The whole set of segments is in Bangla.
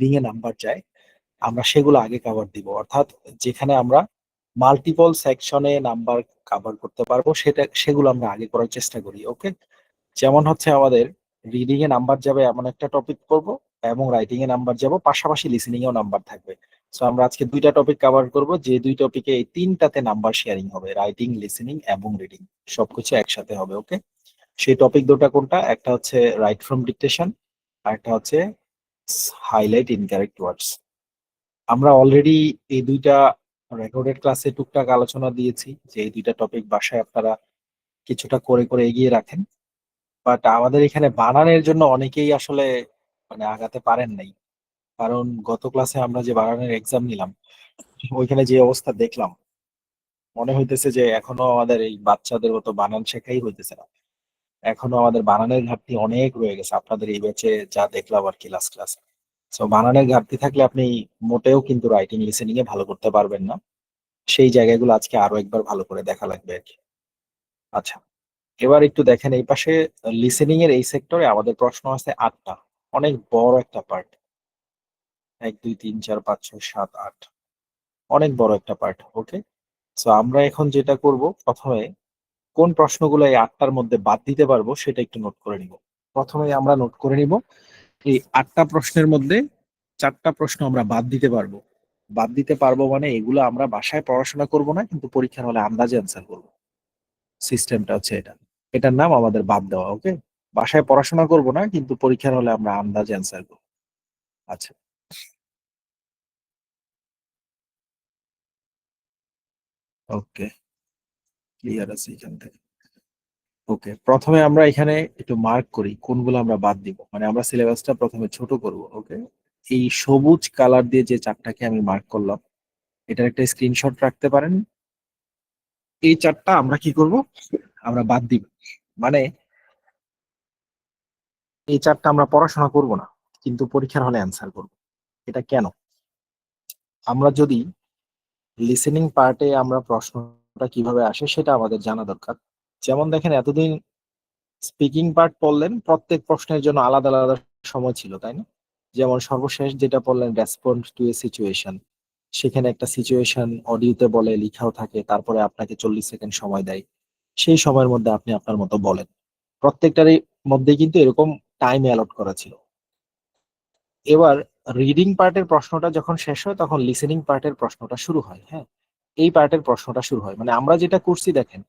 রিডিং এ নাম্বার যায়, আমরা সেগুলো আগে কভার দিব। অর্থাৎ যেখানে আমরা মাল্টিপল সেকশনে নাম্বার কভার করতে পারবো সেগুলো আমরা আগে করার চেষ্টা করি। ওকে, যেমন হচ্ছে আমাদের রিডিং এ নাম্বার যাবে এমন একটা টপিক করব, এবং রাইটিং এ নাম্বার যাব, পাশাপাশি লিসেনিং এও নাম্বার থাকবে। সো আমরা আজকে দুইটা টপিক কভার করব, যে দুই টপিকে এই তিনটাতে নাম্বার শেয়ারিং হবে, রাইটিং, লিসেনিং এবং রিডিং, সবকিছু একসাথে হবে। ওকে, সেই টপিক দুটা কোনটা? একটা হচ্ছে রাইট ফ্রম ডিকটেশন, আর একটা হচ্ছে হাইলাইট ইনকারেক্ট ওয়ার্ডস। আমরা অলরেডি এই দুইটা রেকর্ডেড ক্লাসে টুকটাক আলোচনা দিয়েছি, যে এই দুইটা টপিক বাসায় আপনারা কিছুটা করে করে এগিয়ে রাখেন। বাট আমাদের এখানে বানানের জন্য অনেকেই আসলে মানে আগাতে পারেন নাই। কারণ গত ক্লাসে আমরা যে বানানের এক্সাম নিলাম, ওইখানে যে অবস্থা দেখলাম, মনে হইতেছে যে এখনো আমাদের এই বাচ্চাদের মতো বানান শেখাই হইতেছে না। এখনো আমাদের বানানের ঘাটতি অনেক রয়ে গেছে, আপনাদের এই ব্যাচে যা দেখলাম আর কি লাস্ট ক্লাসে। সো বানানের ঘাটতি থাকলে আপনি মোটেও কিন্তু রাইটিং লিসেনিং এ ভালো করতে পারবেন না। সেই জায়গাগুলো আজকে আরো একবার ভালো করে দেখা লাগবে আর কি। আচ্ছা, এবার একটু দেখেন এই পাশে লিসেনিং এর এই সেক্টরে আমাদের প্রশ্ন আছে 8টা। অনেক বড় একটা পার্ট, 1 2 3 4 5 6 7 8, অনেক বড় একটা পার্ট। ওকে, সো আমরা এখন যেটা করব, প্রথমে কোন প্রশ্নগুলো এই 8টার মধ্যে বাদ দিতে পারবো সেটা একটু নোট করে নিব। প্রথমে আমরা নোট করে নিব এই 8টা প্রশ্নের মধ্যে 4টা প্রশ্ন আমরা বাদ দিতে পারবো। বাদ দিতে পারবো মানে এগুলো আমরা বাসায় পড়াশোনা করব না, কিন্তু পরীক্ষার হলে আন্দাজে অ্যান্সার করবো। সিস্টেমটা হচ্ছে এটা, এটার নাম আমাদের বাদ দেওয়া। ওকে, বাসায় পড়াশোনা করব না, কিন্তু পরীক্ষার হলে আমরা আন্দাজে অ্যান্সার করবো। আচ্ছা, ওকে, ক্লিয়ার আছে এখান থেকে। ওকে, প্রথমে আমরা এখানে একটু মার্ক করি কোনগুলো আমরা বাদ দিব, মানে আমরা সিলেবাসটা প্রথমে ছোট করব। ওকে, এই সবুজ কালার দিয়ে যে চারটাকে আমি মার্ক করলাম, এটার একটা স্ক্রিনশট রাখতে পারেন। এই চারটা আমরা কি করব, আমরা বাদ দিব। মানে এই চারটা আমরা পড়াশোনা করব না, কিন্তু পরীক্ষার হলে অ্যান্সার করব। এটা কেন? আমরা যদি লিসেনিং পার্টে আমরা প্রশ্নটা কিভাবে আসে সেটা আমাদের জানা দরকার। যেমন দেখেন, এতদিন স্পিকিং পার্ট পড়লেন, প্রত্যেক প্রশ্নের জন্য আলাদা আলাদা সময় ছিল, তাই না? যেমন সর্বশেষ যেটা পড়লেন রেসপন্ড টু এ সিচুয়েশন, সেখানে একটা সিচুয়েশন অডিওতে বলে, লিখাও থাকে, তারপরে আপনাকে 40 সেকেন্ড সময় দেয়। সেই সময়ের মধ্যে আপনি আপনার মতো বলেন। প্রত্যেকটারই মধ্যে কিন্তু এরকম টাইম অ্যালট করা ছিল। এবার রিডিং পার্টের প্রশ্নটা যখন শেষ হয়, তখন লিসেনিং পার্টের প্রশ্নটা শুরু হয়। হ্যাঁ, এই পার্টের প্রশ্নটা শুরু হয়, মানে আমরা যেটা করছি দেখেন,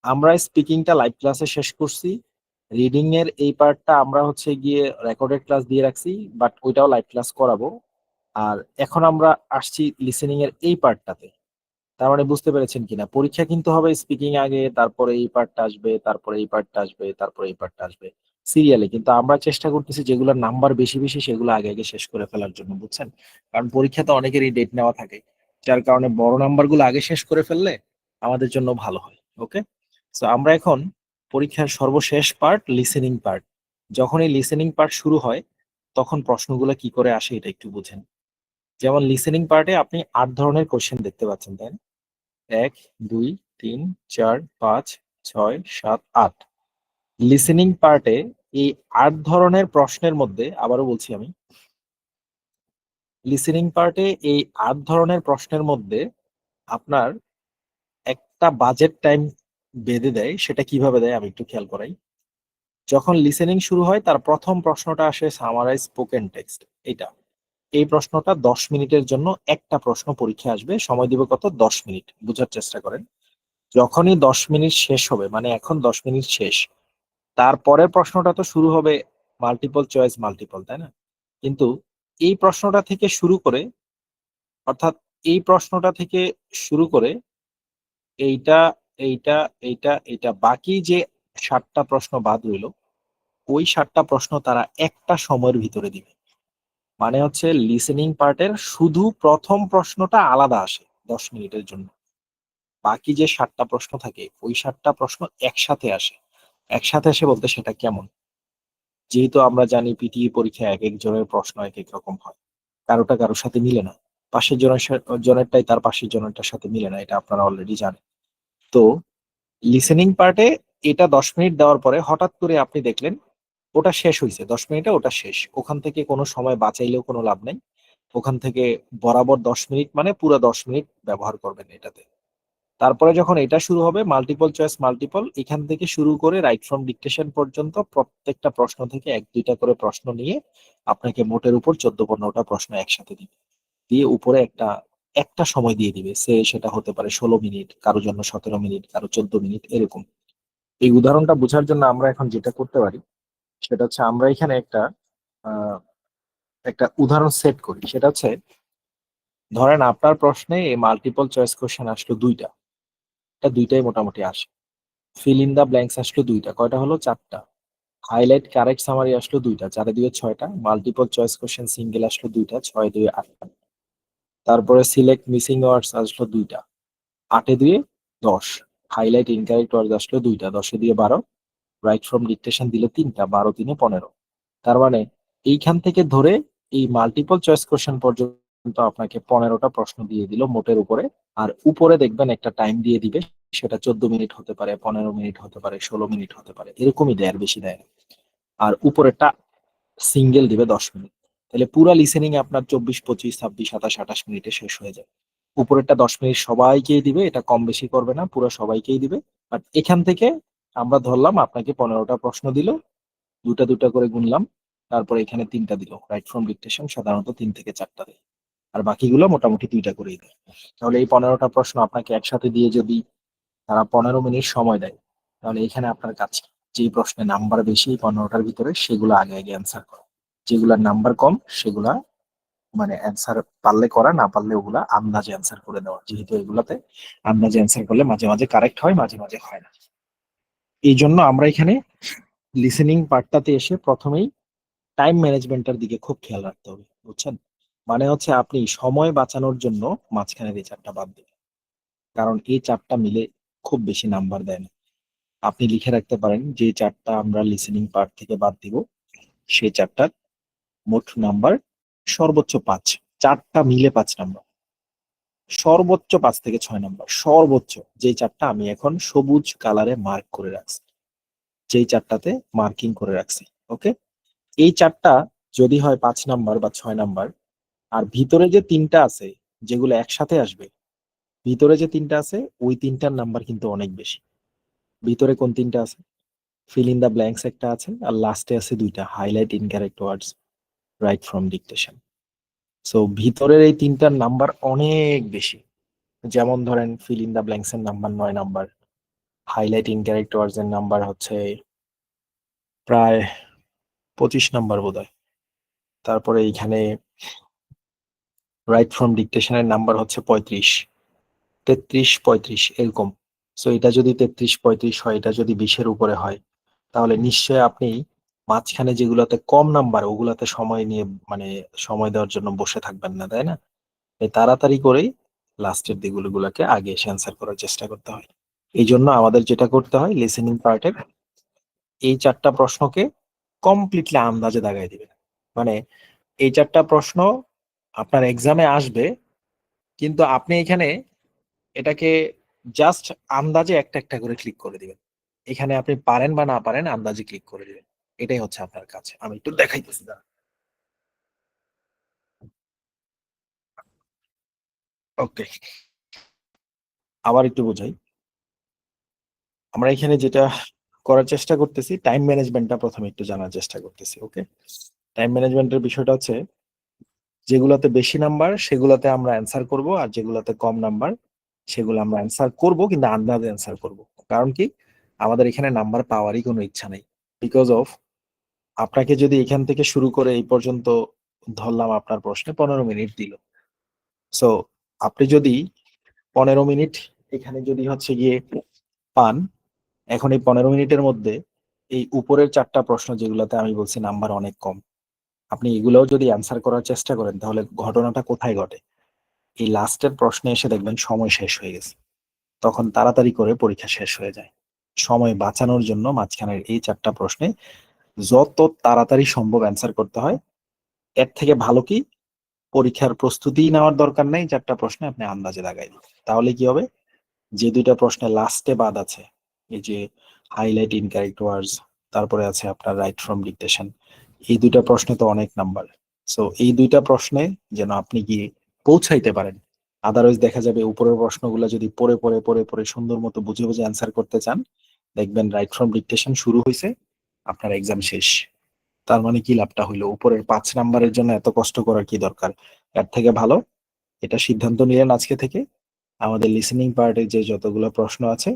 আমরা স্পিকিংটা লাইভ ক্লাসে শেষ করছি, রিডিং এর এই পার্টটা আমরা হচ্ছে গিয়ে রেকর্ডেড ক্লাস দিয়ে রাখছি, বাট ওইটাও লাইভ ক্লাস করাবো। আর এখন আমরা আসছি লিসেনিং এর এই পার্টটাতে। তার মানে বুঝতে পেরেছেন কিনা, পরীক্ষা কিন্তু হবে স্পিকিং আগে, তারপরে এই পার্টটা আসবে, তারপরে এই পার্টটা আসবে, তারপরে এই পার্টটা আসবে, সিরিয়ালে। কিন্তু আমরা চেষ্টা করতেছি যেগুলোর নাম্বার বেশি বেশি সেগুলো আগে আগে শেষ করে ফেলার জন্য, বুঝছেন? কারণ পরীক্ষাতে অনেকেরই ডেট নেওয়া থাকে, যার কারণে বড় নাম্বার গুলো আগে শেষ করে ফেললে আমাদের জন্য ভালো হয়। ওকে, তো আমরা এখন পরীক্ষার সর্বশেষ পার্ট লিসেনিং পার্ট, যখন এই লিসেনিং পার্ট শুরু হয়, তখন প্রশ্নগুলো কি করে আসে এটা একটু বুঝেন। যেমন লিসেনিং পার্টে আপনি 8 ধরনের কোশ্চেন দেখতে পাচ্ছেন, তাই না? 1 2 3 4 5 6 7 8। লিসেনিং পার্টে এই 8 ধরনের প্রশ্নের মধ্যে, আবারও বলছি আমি, লিসেনিং পার্টে এই 8 ধরনের প্রশ্নের মধ্যে আপনার একটা বাজেট টাইম বেঁধে দেয়। সেটা কিভাবে দেয় আমি একটু খেয়াল করাই। যখন লিসেনিং শুরু হয়, তার প্রথম প্রশ্নটা আসে সামারাইজ স্পোকেন টেক্সট। এটা, এই প্রশ্নটা 10 মিনিটের জন্য একটা প্রশ্ন পরীক্ষা আসবে, সময় দিব কত? 10 মিনিট। বোঝার চেষ্টা করেন, যখনই 10 মিনিট শেষ হবে, মানে এখন 10 মিনিট শেষ, তারপরের প্রশ্নটা তো শুরু হবে মাল্টিপল চয়েস মাল্টিপল, তাই না? কিন্তু এই প্রশ্নটা থেকে শুরু করে, অর্থাৎ এই প্রশ্নটা থেকে শুরু করে এইটা, এইটা, এইটা, এইটা, বাকি যে 7টা প্রশ্ন বাদ রইলো, ওই 7টা প্রশ্ন তারা একটা সময়ের ভিতরে দিবে। মানে হচ্ছে লিসেনিং পার্টের শুধু প্রথম প্রশ্নটা আলাদা আসে 10 মিনিটের জন্য, বাকি যে 7টা প্রশ্ন থাকে ওই 7টা প্রশ্ন একসাথে আসে। একসাথে আসে বলতে সেটা কেমন? যেহেতু আমরা জানি পিটিই পরীক্ষায় এক একজনের প্রশ্ন এক এক রকম হয়, কারোটা কারোর সাথে মিলে না, পাশের জনেরটাই তার পাশের জনেরটার সাথে মিলে না, এটা আপনারা অলরেডি জানেন। তো লিসেনিং পার্টে এটা 10 মিনিট দেওয়ার পরে হঠাৎ করে আপনি দেখলেন ওটা শেষ হয়েছে, 10 মিনিটে ওটা শেষ, ওখান থেকে কোনো সময় বাঁচাইলেও কোনো লাভ নাই। ওখান থেকে বরাবর 10 মিনিট মানে পুরো 10 মিনিট ব্যবহার করবেন এটাতে। তারপরে যখন এটা শুরু হবে মাল্টিপল চয়েস মাল্টিপল, এখান থেকে শুরু করে রাইট ফ্রম ডিকটেশন পর্যন্ত প্রত্যেকটা প্রশ্ন থেকে 1-2টা করে প্রশ্ন নিয়ে আপনাকে মোটের উপর 14-15টা প্রশ্ন একসাথে দিবে, দিয়ে উপরে একটা একটা সময় দিয়ে দিবে, সেটা হতে পারে 16 মিনিট, কারোর জন্য 17 মিনিট, কারো 14 মিনিট, এরকম। এই উদাহরণটা বোঝার জন্য আমরা এখন যেটা করতে পারি সেটা হচ্ছে আমরা এখানে আহ, একটা উদাহরণ সেট করি। সেটা হচ্ছে, ধরেন আপনার প্রশ্নে এই মাল্টিপল চয়েস কোশ্চেন আসলো দুইটা, এটা দুইটাই মোটামুটি আসে। ফিল ইন দা ব্ল্যাঙ্কস আসলো দুইটা, কয়টা হলো? 4টা। হাইলাইট কারেক্ট সামারি আসলো দুইটা, 4-এ 2 6টা। মাল্টিপল চয়েস কোশ্চেন সিঙ্গেল আসলো দুইটা, 6-এ 2 8টা। তারপরে সিলেক্ট মিসিং ওয়ার্ডস আসলো দুইটা, 8-এ 2 10। হাইলাইট ইনকারেক্ট ওয়ার্ডস আসলো দুইটা, 10-এ 2 12। রাইট ফ্রম ডিকটেশন দিলে 3টা, 12-3 15। তার মানে এইখান থেকে ধরে এই মাল্টিপল চয়েস কোশ্চেন পর্যন্ত আপনাকে 15টা প্রশ্ন দিয়ে দিল মোটের উপরে। আর উপরে দেখবেন একটা টাইম দিয়ে দিবে, সেটা 14 মিনিট হতে পারে, 15 মিনিট হতে পারে, 16 মিনিট হতে পারে, এরকমই দেয়, আর বেশি দেয় না। আর উপরেরটা সিঙ্গেল দিবে 10 মিনিট। তাহলে পুরা লিসেনিং আপনার 24 25 26 27 28 মিনিটে শেষ হয়ে যায়। উপরেরটা 10 মিনিট সবাইকেই দিবে, এটা কম বেশি করবে না, পুরো সবাইকেই দিবে। বাট এখান থেকে আমরা ধরলাম আপনাকে 15টা প্রশ্ন দিল, দুটা দুটা করে গুনলাম, তারপরে এখানে 3টা দিল। রাইট ফ্রম ডিকটেশন সাধারণত 3 থেকে 4টা দেয়, আর বাকিগুলো মোটামুটি 2টা করেই দেয়। তাহলে এই 15টা প্রশ্ন আপনাকে একসাথে দিয়ে যদি তারা 15 মিনিট সময় দেয়, তাহলে এখানে আপনার কাজ কি? যেই প্রশ্নে নাম্বার বেশি 15টার ভিতরে সেগুলো আগে আগে অ্যান্সার করা, যেগুলার নাম্বার কম সেগুলা মানে অ্যান্সার পারলে করা, না পারলে ওগুলা আন্দাজে অ্যান্সার করে দেওয়া, যেহেতু এগুলাতে আন্দাজে অ্যান্সার করলে মাঝে মাঝে কারেক্ট হয়, মাঝে মাঝে হয় না। এই জন্য আমরা এখানে লিসেনিং পার্টটাতে এসে প্রথমেই টাইম ম্যানেজমেন্টের দিকে খুব খেয়াল রাখতে হবে, বুঝছেন? মানে হচ্ছে আপনি সময় বাঁচানোর জন্য মাঝখানে এই 4টা বাদ দিবেন, কারণ এই 4টা মিলে খুব বেশি নাম্বার দেয় না। আপনি লিখে রাখতে পারেন যে 4টা আমরা লিসেনিং পার্ট থেকে বাদ দিব, সেই 4টার মোট নাম্বার সর্বোচ্চ 5, 4টা মিলে 5 নাম্বার, সর্বোচ্চ 5 থেকে 6 নাম্বার, সর্বোচ্চ। যে 4টা আমি এখন সবুজ কালারে মার্ক করে রাখছি, যেই 4টাতে মার্কিং করে রাখছি, ওকে? এই 4টা যদি হয় 5 নাম্বার বা 6 নাম্বার, আর ভিতরে যে 3টা আছে যেগুলো একসাথে আসবে, ভিতরে যে 3টা আছে ওই 3টার নাম্বার কিন্তু অনেক বেশি। ভিতরে কোন 3টা আছে? ফিল ইন দা ব্ল্যাঙ্কস একটা আছে, আর লাস্টে আছে 2টা, highlight incorrect words, right from dictation. So ভিতরের এই 3টার নাম্বার অনেক বেশি। যেমন ধরেন ফিল ইন দা ব্ল্যাঙ্কস এর নাম্বার 9 নাম্বার, হাইলাইট ইনকারেক্ট ওয়ার্ডস এর নাম্বার হচ্ছে প্রায় 25 নাম্বার বোধহয়। তারপরে এইখানে রাইট ফ্রম ডিকটেশনের নাম্বার হচ্ছে 35, 33 35 এরকম। সো এটা যদি 33 35 হয়, এটা যদি 20-এর উপরে হয়, তাহলে নিশ্চয়ই আপনি মাঝখানে যেগুলোতে কম নাম্বার ওগুলাতে সময় নিয়ে মানে সময় দেওয়ার জন্য বসে থাকবেন না, তাই না? এই তাড়াতাড়ি করেই লাস্টের দিকগুলোকে আগে এসে অ্যান্সার করার চেষ্টা করতে হয়। এই জন্য আমাদের যেটা করতে হয়, লিসেনিং পার্টের এই 4টা প্রশ্নকে কমপ্লিটলি আন্দাজে দাগাই দিবেন। মানে এই 4টা প্রশ্ন আপনার এক্সামে আসবে, কিন্তু আপনি এখানে এটাকে জাস্ট আন্দাজে একটা একটা করে ক্লিক করে দিবেন। এখানে আপনি পারেন বা না পারেন আন্দাজে ক্লিক করে দিবেন, এটাই হচ্ছে আপনার কাজ। আমি একটু দেখাইতেছি, দাঁড়ান। ওকে, আবার একটু বোঝাই। আমরা এখানে যেটা করার চেষ্টা করতেছি, টাইম ম্যানেজমেন্টটা প্রথমে একটু জানার চেষ্টা করতেছি, ওকে? টাইম ম্যানেজমেন্টের বিষয়টা হচ্ছে, যেগুলোতে বেশি নাম্বার সেগুলোতে আমরা অ্যান্সার করব, আর যেগুলোতে কম নাম্বার সেগুলো আমরা অ্যান্সার করব, কিন্তু আন্দাজে অ্যান্সার করব। কারণ কি, আমাদের এখানে নাম্বার পাওয়ারই কোনো ইচ্ছা নেই। বিকজ অফ, আপনাকে যদি এখান থেকে শুরু করে এই পর্যন্ত ধরলাম আপনার প্রশ্নে 15 মিনিট দিল, সো আপনি যদি 15 মিনিট এখানে যদি হচ্ছে গিয়ে পান, এখন এই 15 মিনিটের মধ্যে এই উপরের 4টা প্রশ্ন যেগুলোতে আমি বলছি নাম্বার অনেক কম, আপনি এগুলোও যদি অ্যান্সার করার চেষ্টা করেন, তাহলে ঘটনাটা কোথায় ঘটে? এই লাস্টের প্রশ্নে এসে দেখবেন সময় শেষ হয়ে গেছে, তখন তাড়াতাড়ি করে পরীক্ষা শেষ হয়ে যায়। সময় বাঁচানোর জন্য মাঝখানের এই 4টা প্রশ্নে যত তাড়াতাড়ি সম্ভব অ্যান্সার করতে হয়। এর থেকে ভালো কি পরীক্ষার প্রস্তুতি নেওয়ার দরকার নেই, 4টা প্রশ্নে আপনি আন্দাজে লাগাই দিন। তাহলে কি হবে, যে 2টা প্রশ্নে লাস্টে বাদ আছে, এই যে হাইলাইট ইনকারেক্ট ওয়ার্ডস, তারপরে আছে আপনার রাইট ফ্রম ডিকটেশন। এই দুইটা প্রশ্নে তো অনেক নাম্বার। সো এই দুইটা প্রশ্নে যেন আপনি গিয়ে পৌঁছাইতে পারেন। আদারওয়াইজ দেখা যাবে উপরের প্রশ্নগুলো যদি পড়ে পড়ে পড়ে পড়ে সুন্দর মতো বুঝে বুঝে অ্যান্সার করতে চান, দেখবেন রাইট ফ্রম ডিকটেশন শুরু হয়েছে, আপনার এক্সাম শেষ। তার মানে কি লাভটা হইলো? উপরের 5 নাম্বারের জন্য এত কষ্ট করার কি দরকার? এর থেকে ভালো এটা সিদ্ধান্ত নিলেন আজকে থেকে, আমাদের লিসেনিং পার্টে যে যতগুলো প্রশ্ন আছে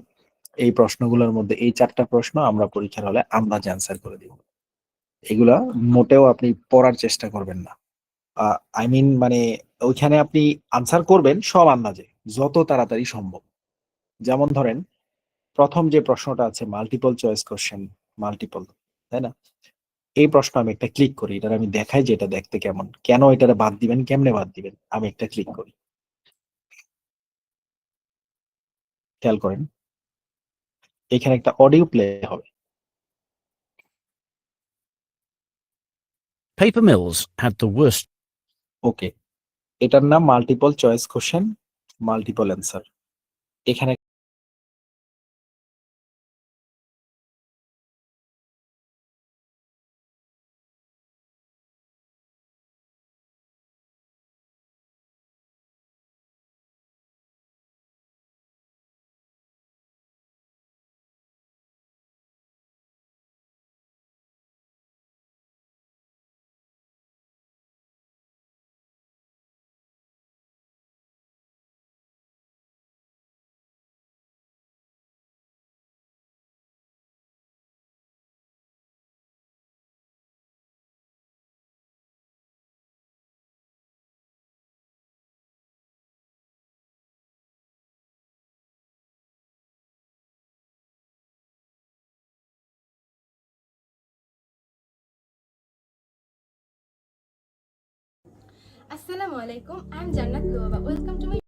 এই প্রশ্নগুলোর মধ্যে এই 4টা প্রশ্ন আমরা পরীক্ষার হলে আন্দাজে অ্যান্সার করে দিব। এগুলা মোটেও আপনি পড়ার চেষ্টা করবেন না। আই মিন মানে ওইখানে আপনি আনসার করবেন সব আন্দাজে, যত তাড়াতাড়ি সম্ভব। যেমন ধরেন প্রথম যে প্রশ্নটা আছে মাল্টিপল চয়েস কোশ্চেন, মাল্টিপল, তাই না? এই প্রশ্ন আমি একটা ক্লিক করি, এটা আমি দেখাই যে এটা দেখতে কেমন, কেন এটারে বাদ দিবেন, কেমনে বাদ দিবেন, আমি একটা ক্লিক করি। খেয়াল করেন এখানে একটা অডিও প্লে হবে। Paper mills had the worst. ওকে, এটার নাম multiple choice question, multiple answer. এখানে Assalamu alaikum. I'm Jannat Luaba. Welcome to my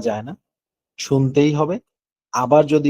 যায় না, শুনতেই হবে। আবার যদি